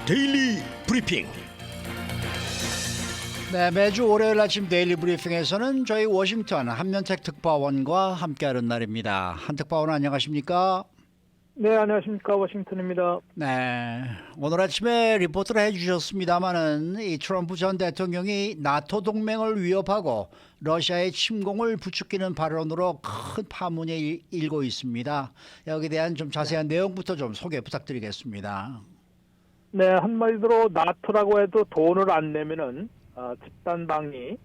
데일리 브리핑. 네, 매주 월요일 아침 데일리 브리핑에서는 저희 워싱턴 한면택 특파원과 함께하는 날입니다. 한 특파원 안녕하십니까? 네, 안녕하십니까. 워싱턴입니다. 네, 오늘 아침에 리포트를 해주셨습니다마는 이 트럼프 전 대통령이 나토 동맹을 위협하고 러시아의 침공을 부추기는 발언으로 큰 파문이 일고 있습니다. 여기에 대한 좀 자세한 내용부터 좀 소개 부탁드리겠습니다. 네, 한마디로 나토라고 해도 돈을 안 내면은 집단방위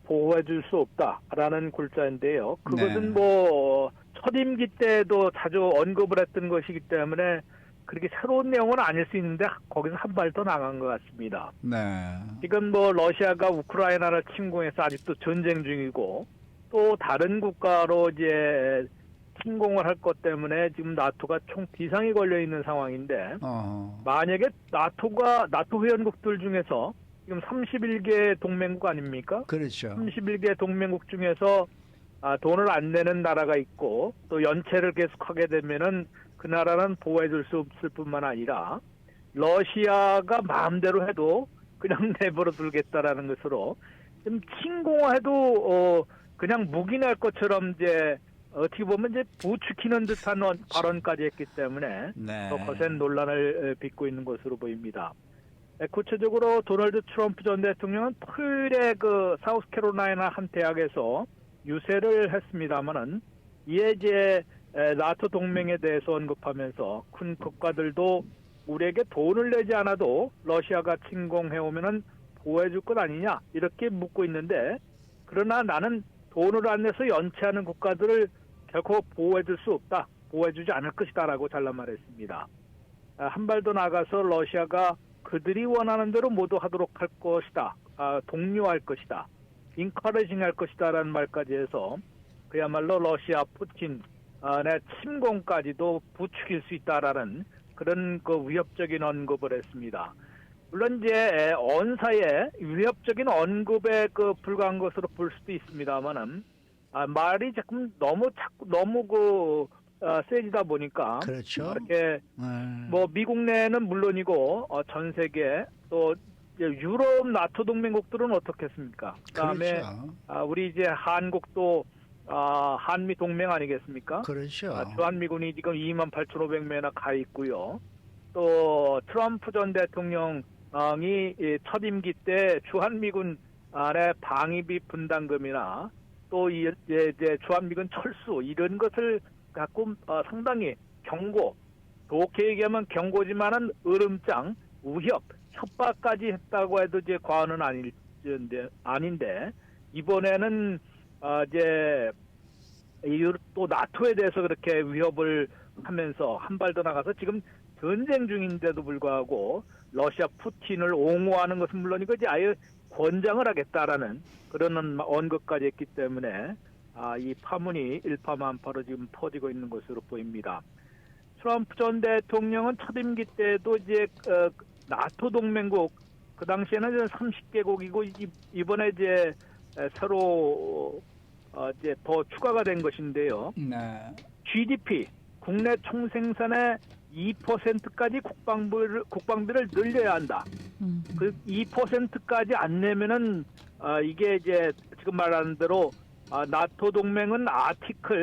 보호해 줄 수 없다라는 글자인데요. 그것은 네. 첫 임기 때도 자주 언급을 했던 것이기 때문에 그렇게 새로운 내용은 아닐 수 있는데 거기서 한 발 더 나간 것 같습니다. 네. 지금 러시아가 우크라이나를 침공해서 아직도 전쟁 중이고 또 다른 국가로 이제 침공을 할 것 때문에 지금 나토가 총 비상이 걸려 있는 상황인데 만약에 나토 회원국들 중에서 지금 31개 동맹국 아닙니까? 그렇죠. 31개 동맹국 중에서 돈을 안 내는 나라가 있고 또 연체를 계속하게 되면은 그 나라는 보호해 줄 수 없을 뿐만 아니라 러시아가 마음대로 해도 그냥 내버려 두겠다라는 것으로 좀 침공해도 그냥 묵인할 것처럼 이제 어떻게 보면 이제 부추기는 듯한 발언까지 했기 때문에 네. 더 거센 논란을 빚고 있는 것으로 보입니다. 구체적으로 도널드 트럼프 전 대통령은 토요일에 그 사우스캐롤라이나 한 대학에서 유세를 했습니다마는 이에 이제 나토 동맹에 대해서 언급하면서 큰 국가들도 우리에게 돈을 내지 않아도 러시아가 침공해오면은 보호해줄 것 아니냐 이렇게 묻고 있는데 그러나 나는 돈을 안 내서 연체하는 국가들을 결코 보호해줄 수 없다, 보호해주지 않을 것이다라고 잘라 말했습니다. 한 발 더 나가서 러시아가 그들이 원하는 대로 모두 하도록 할 것이다, 독려할 것이다, 인커레징 할 것이다라는 말까지 해서 그야말로 러시아 푸틴의 침공까지도 부추길 수 있다라는 그런 그 위협적인 언급을 했습니다. 물론 이제 언사에 위협적인 언급에 불과한 것으로 볼 수도 있습니다만은 말이 너무 세지다 보니까 그렇죠. 이렇게 미국 내는 물론이고 전 세계 또 유럽 나토 동맹국들은 어떻겠습니까? 그다음에 그렇죠. 우리 이제 한국도 한미 동맹 아니겠습니까? 그렇죠. 주한미군이 지금 28,500명이나 가 있고요. 또 트럼프 전 대통령이 첫 임기 때 주한미군 안에 방위비 분담금이나 또 이제 주한미군 철수 이런 것을 갖고 상당히 경고, 좋게 얘기하면 경고지만은 으름장, 우협, 협박까지 했다고 해도 이제 과언은 아닌데 이번에는 이제 또 나토에 대해서 그렇게 위협을 하면서 한 발 더 나가서 지금 전쟁 중인데도 불구하고 러시아 푸틴을 옹호하는 것은 물론이고 이제 아예 권장을 하겠다라는 그런 언급까지 했기 때문에 이 파문이 일파만파로 지금 터지고 있는 것으로 보입니다. 트럼프 전 대통령은 첫 임기 때도 이제 나토 동맹국 그 당시에는 30개국이고 이번에 이제 새로 이제 더 추가가 된 것인데요. 네. GDP 국내 총생산의 2%까지 국방비를 늘려야 한다. 그 2%까지 안 내면은 이게 이제 지금 말하는 대로 나토 동맹은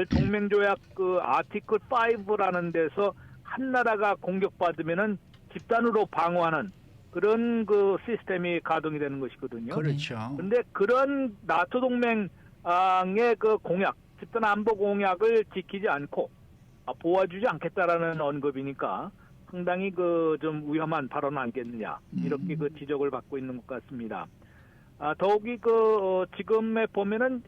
동맹조약 아티클 5라는 데서 한 나라가 공격받으면은 집단으로 방어하는 그런 그 시스템이 가동이 되는 것이거든요. 그렇죠. 그런데 그런 나토 동맹의 그 공약, 집단 안보 공약을 지키지 않고 보호해주지 않겠다라는 언급이니까 상당히 좀 위험한 발언 아니겠느냐 이렇게 지적을 받고 있는 것 같습니다. 더욱이 지금에 보면은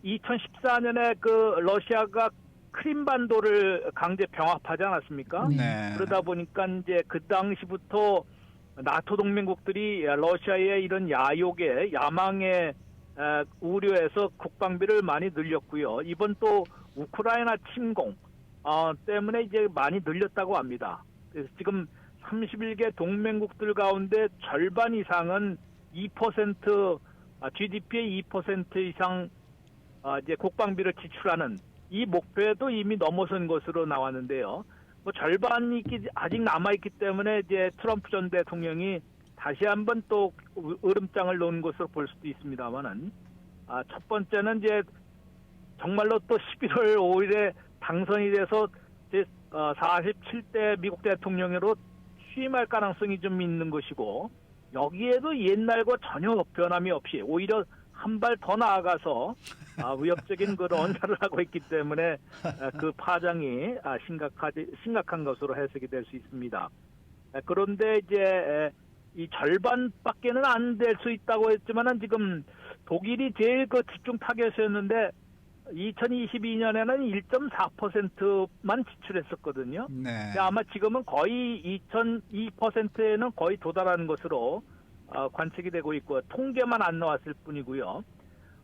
2014년에 러시아가 크림반도를 강제 병합하지 않았습니까? 네. 그러다 보니까 이제 그 당시부터 나토 동맹국들이 러시아의 이런 야망에 우려해서 국방비를 많이 늘렸고요. 이번 또 우크라이나 침공 때문에 이제 많이 늘렸다고 합니다. 그래서 지금 31개 동맹국들 가운데 절반 이상은 2% GDP의 2% 이상 이제 국방비를 지출하는 이 목표에도 이미 넘어선 것으로 나왔는데요. 뭐 절반이 아직 남아 있기 때문에 이제 트럼프 전 대통령이 다시 한번 또 으름장을 놓은 것으로 볼 수도 있습니다만은 첫 번째는 이제 정말로 또 11월 5일에 당선이 돼서 이제 47대 미국 대통령으로 취임할 가능성이 좀 있는 것이고 여기에도 옛날과 전혀 변함이 없이 오히려 한 발 더 나아가서 위협적인 그런 언사를 하고 있기 때문에 그 파장이 심각한 것으로 해석이 될 수 있습니다. 그런데 이제 이 절반밖에는 안 될 수 있다고 했지만은 지금 독일이 제일 그 집중 타겟이었는데 2022년에는 1.4%만 지출했었거든요. 네. 아마 지금은 거의 2%에는 거의 도달하는 것으로 관측이 되고 있고 통계만 안 나왔을 뿐이고요.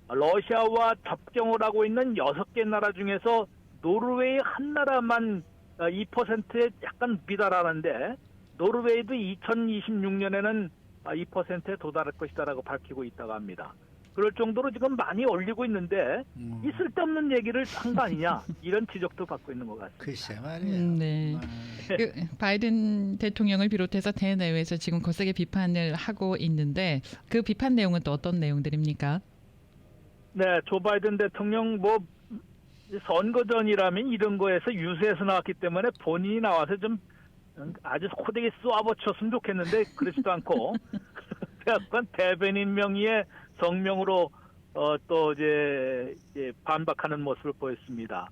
러시아와 접경을 하고 있는 6개 나라 중에서 노르웨이 한 나라만 2%에 약간 미달하는데 노르웨이도 2026년에는 2%에 도달할 것이다라고 밝히고 있다고 합니다. 그럴 정도로 지금 많이 올리고 있는데 이 쓸데없는 얘기를 한 거 아니냐 이런 지적도 받고 있는 것 같습니다. 글쎄 말이에요. 네. 그 바이든 대통령을 비롯해서 대내외에서 지금 거세게 비판을 하고 있는데 그 비판 내용은 또 어떤 내용들입니까? 네, 조 바이든 대통령 뭐 선거 전이라면 이런 거에서 유세에서 나왔기 때문에 본인이 나와서 좀 아주 코되게 쏘아붙였으면 좋겠는데 그렇지도 않고 약간 대변인 명의의 성명으로 또 이제 반박하는 모습을 보였습니다.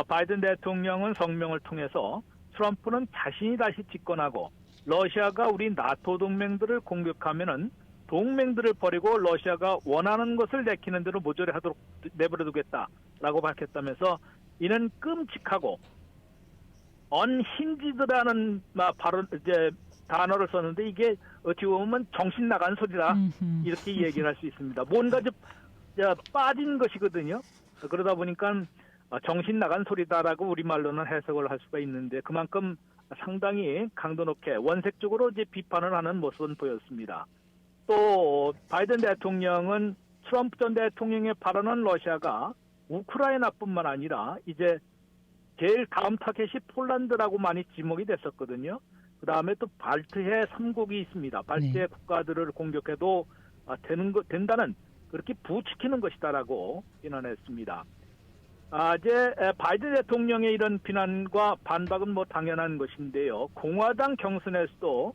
바이든 대통령은 성명을 통해서 트럼프는 자신이 다시 집권하고 러시아가 우리 나토 동맹들을 공격하면은 동맹들을 버리고 러시아가 원하는 것을 내키는 대로 모조리 하도록 내버려두겠다라고 밝혔다면서 이는 끔찍하고 언힌지드라는 발언 이제 단어를 썼는데 이게 어찌 보면 정신 나간 소리다 이렇게 얘기를 할 수 있습니다. 뭔가 좀 빠진 것이거든요. 그러다 보니까 정신 나간 소리다라고 우리말로는 해석을 할 수가 있는데 그만큼 상당히 강도 높게 원색적으로 이제 비판을 하는 모습은 보였습니다. 또 바이든 대통령은 트럼프 전 대통령의 발언은 러시아가 우크라이나뿐만 아니라 이제 제일 다음 타겟이 폴란드라고 많이 지목이 됐었거든요. 그 다음에 또 발트해 3국이 있습니다. 발트해 국가들을 공격해도 된다는 그렇게 부추기는 것이다라고 비난했습니다. 이제 바이든 대통령의 이런 비난과 반박은 뭐 당연한 것인데요. 공화당 경선에서도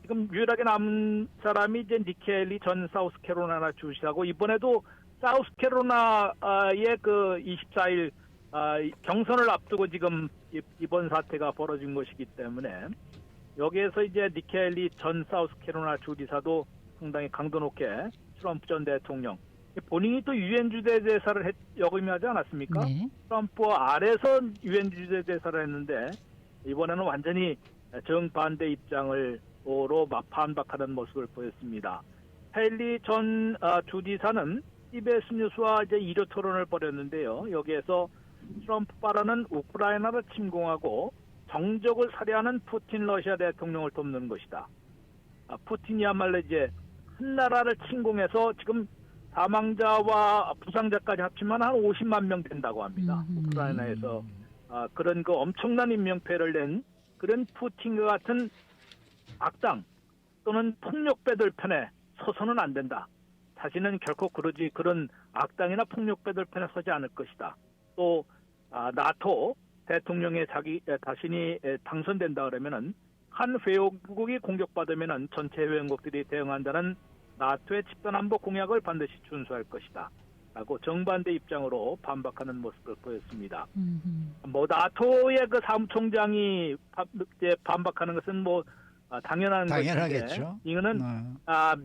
지금 유일하게 남은 사람이 이제 니키 헤일리 전 사우스캐롤라이나 주지사고 이번에도 사우스캐롤라이나의 그 24일 경선을 앞두고 지금 이번 사태가 벌어진 것이기 때문에 여기에서 이제 니키 헤일리 전 사우스캐롤라이나 주지사도 상당히 강도 높게 트럼프 전 대통령 본인이 또 유엔 주재 대사를 역임하지 않았습니까? 네. 트럼프 아래서 유엔 주재 대사를 했는데 이번에는 완전히 정반대 입장으로 반박하는 모습을 보였습니다. 헤일리 전 주지사는 CBS 뉴스와 이제 1호 토론을 벌였는데요. 여기에서 트럼프 발언은 우크라이나를 침공하고 정적을 살해하는 푸틴 러시아 대통령을 돕는 것이다. 푸틴이야말로 이제 한 나라를 침공해서 지금 사망자와 부상자까지 합치면 한 50만 명 된다고 합니다. 우크라이나에서 그런 그 엄청난 인명피해를 낸 그런 푸틴과 같은 악당 또는 폭력배들 편에 서서는 안 된다. 자신은 결코 그런 악당이나 폭력배들 편에 서지 않을 것이다. 또 나토 대통령의 자신이 당선된다 그러면은 한 회원국이 공격받으면은 전체 회원국들이 대응한다는 나토의 집단안보 공약을 반드시 준수할 것이다. 라고 정반대 입장으로 반박하는 모습을 보였습니다. 뭐 나토의 그 사무총장이 반박하는 것은 뭐 당연하겠죠. 것인데 이거는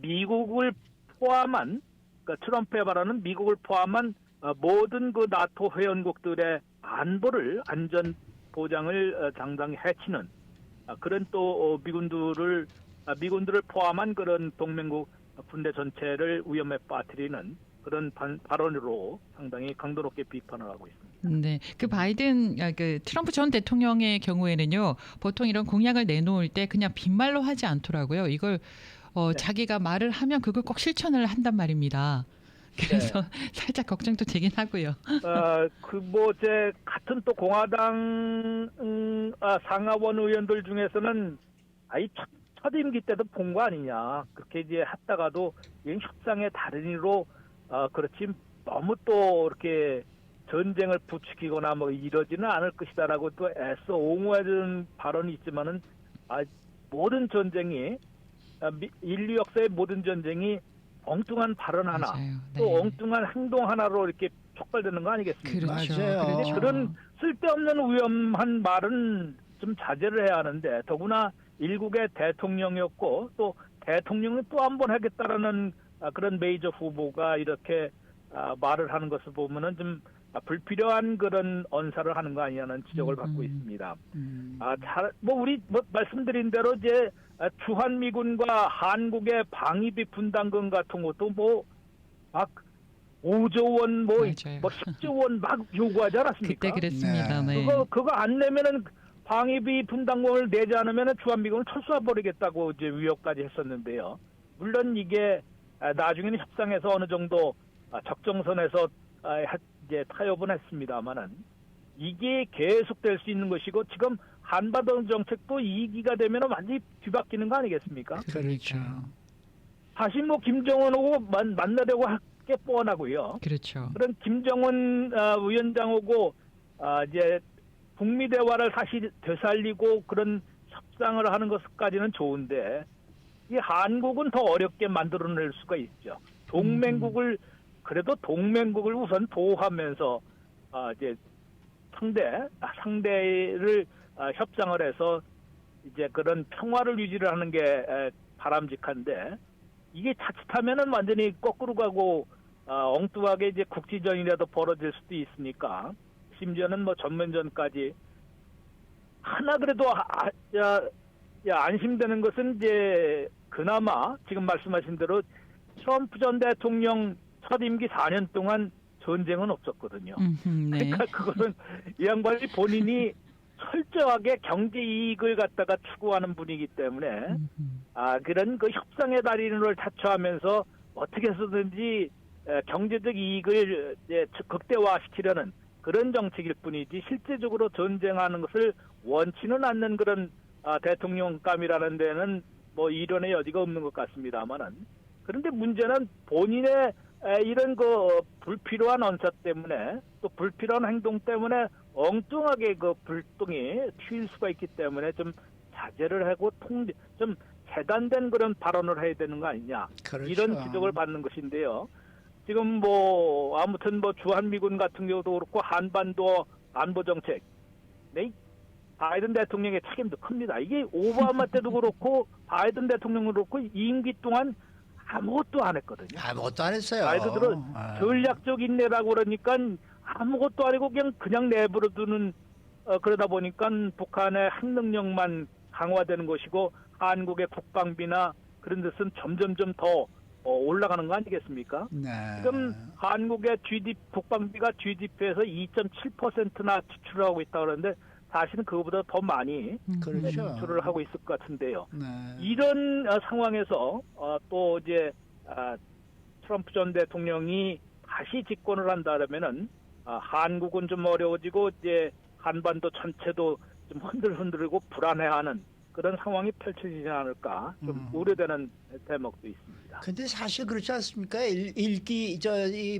미국을 포함한 그러니까 트럼프의 발언은 미국을 포함한 모든 그 나토 회원국들의 안전 보장을 상당히 해치는 그런 또 미군들을 포함한 그런 동맹국 군대 전체를 위험에 빠뜨리는 그런 발언으로 상당히 강도 높게 비판을 하고 있습니다. 네, 그 트럼프 전 대통령의 경우에는요, 보통 이런 공약을 내놓을 때 그냥 빈말로 하지 않더라고요. 이걸 자기가 말을 하면 그걸 꼭 실천을 한단 말입니다. 그래서 살짝 걱정도 되긴 하고요. 제 같은 또 공화당 상하원 의원들 중에서는 이 첫 임기 때도 본 거 아니냐. 그렇게 이제 했다가도 이 협상의 달인으로 그렇지 너무 또 이렇게 전쟁을 부추기거나 뭐 이러지는 않을 것이다라고 또 애써 옹호해주는 발언이 있지만은 모든 전쟁이 인류 역사의 모든 전쟁이 엉뚱한 발언 하나 맞아요. 네. 또 엉뚱한 행동 하나로 이렇게 촉발되는 거 아니겠습니까? 그렇죠. 맞아요. 그렇죠. 그런 쓸데없는 위험한 말은 좀 자제를 해야 하는데 더구나 일국의 대통령이었고 또 대통령은 또 한 번 하겠다라는 그런 메이저 후보가 이렇게 말을 하는 것을 보면은 좀 불필요한 그런 언사를 하는 거 아니냐는 지적을 받고 있습니다. 우리 말씀드린 대로 이제 주한미군과 한국의 방위비 분담금 같은 것도 막 5조 원, 맞아요. 10조 원 막 요구하지 않았습니까? 그때 그랬습니다. 네. 그거 안 내면은 방위비 분담금을 내지 않으면은 주한미군을 철수해 버리겠다고 이제 위협까지 했었는데요. 물론 이게 나중에는 협상에서 어느 정도 적정선에서 이제 타협은 했습니다만은 이게 계속될 수 있는 것이고 지금 한반도 정책도 2기가 되면 완전히 뒤바뀌는 거 아니겠습니까? 그렇죠. 다시 김정은하고 만나려고 할 게 뻔하고요. 그렇죠. 그런 김정은 위원장하고 이제 북미 대화를 다시 되살리고 그런 협상을 하는 것까지는 좋은데 이 한국은 더 어렵게 만들어낼 수가 있죠. 그래도 동맹국을 우선 보호하면서 이제 상대를 협상을 해서 이제 그런 평화를 유지를 하는 게 바람직한데 이게 자칫하면은 완전히 거꾸로 가고 엉뚱하게 이제 국지전이라도 벌어질 수도 있으니까 심지어는 전면전까지 하나 그래도 안심되는 것은 이제 그나마 지금 말씀하신 대로 트럼프 전 대통령 첫 임기 4년 동안 전쟁은 없었거든요. 네. 그러니까 그것은 이 양반이 본인이 철저하게 경제 이익을 갖다가 추구하는 분이기 때문에 그런 그 협상의 달인을 자처하면서 어떻게 해서든지 경제적 이익을 이제 극대화시키려는 그런 정책일 뿐이지 실제적으로 전쟁하는 것을 원치는 않는 그런 대통령감이라는 데는 이론의 여지가 없는 것 같습니다만은 그런데 문제는 본인의 이런 그 불필요한 언사 때문에 또 불필요한 행동 때문에 엉뚱하게 그 불똥이 튈 수가 있기 때문에 좀 자제를 하고 좀 재단된 그런 발언을 해야 되는 거 아니냐. 그렇죠. 이런 지적을 받는 것인데요. 지금 아무튼 주한미군 같은 경우도 그렇고 한반도 안보 정책, 네? 바이든 대통령의 책임도 큽니다. 이게 오바마 때도 그렇고 바이든 대통령도 그렇고 임기 동안 아무것도 안 했거든요. 아무것도 안 했어요. 말 그대로 전략적 인내라고 그러니까 아무것도 아니고 그냥 내버려두는 그러다 보니까 북한의 핵능력만 강화되는 것이고 한국의 국방비나 그런 데서는 점점점 더 올라가는 거 아니겠습니까? 네. 지금 한국의 국방비가 GDP에서 2.7%나 지출을 하고 있다고 그러는데 사실은 그거보다 더 많이 그렇죠. 지출을 하고 있을 것 같은데요. 네. 이런 상황에서 또 이제 트럼프 전 대통령이 다시 집권을 한다면은 한국은 좀 어려워지고 이제 한반도 전체도 좀 흔들흔들고 불안해하는 그런 상황이 펼쳐지지 않을까 좀 우려되는 대목도 있습니다. 근데 사실 그렇지 않습니까? 이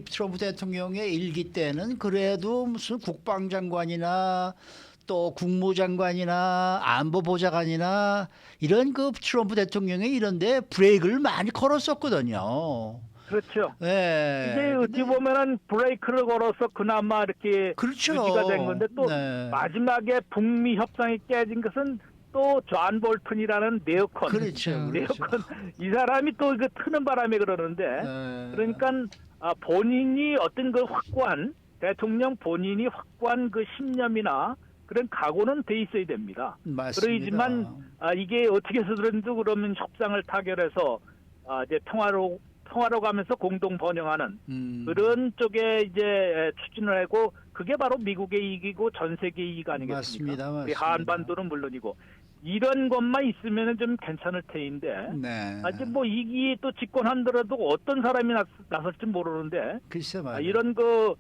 트럼프 대통령의 일기 때는 그래도 무슨 국방장관이나 또 국무장관이나 안보보좌관이나 이런 그 트럼프 대통령이 이런데 브레이크를 많이 걸었었거든요. 그렇죠. 네. 이게 어찌 보면은 브레이크를 걸어서 그나마 이렇게 그렇죠. 유지가 된 건데 또 네. 마지막에 북미 협상이 깨진 것은 또 존 볼튼이라는 네오컨. 그렇죠. 네오컨 이 사람이 또 그 트는 바람에 그러는데 그러니까 본인이 어떤 그 대통령 본인이 확고한 그 신념이나 그런 각오는 돼 있어야 됩니다. 맞습니다. 그러지만 이게 어떻게 해서든지 그러면 협상을 타결해서 이제 평화로 가면서 공동 번영하는 그런 쪽에 이제 추진을 하고 그게 바로 미국의 이익이고 전 세계 이익 아니겠습니까? 맞습니다. 우리 한반도는 물론이고 이런 것만 있으면 좀 괜찮을 테인데 네. 아직 뭐 이기 또 집권한더라도 어떤 사람이 나설지 모르는데 글쎄 말이야. 이런 그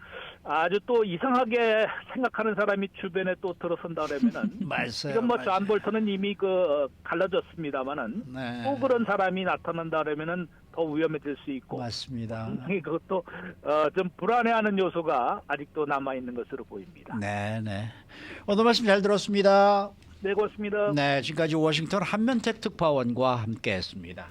아주 또 이상하게 생각하는 사람이 주변에 또 들어선다 그러면은 맞아요. 지금 뭐 존 볼턴은 이미 그 갈라졌습니다만은 네. 또 그런 사람이 나타난다 그러면은 더 위험해질 수 있고 맞습니다. 상당히 그것도 좀 불안해하는 요소가 아직도 남아 있는 것으로 보입니다. 네, 네. 오늘 말씀 잘 들었습니다. 네, 고맙습니다. 네, 지금까지 워싱턴 한면택 특파원과 함께했습니다.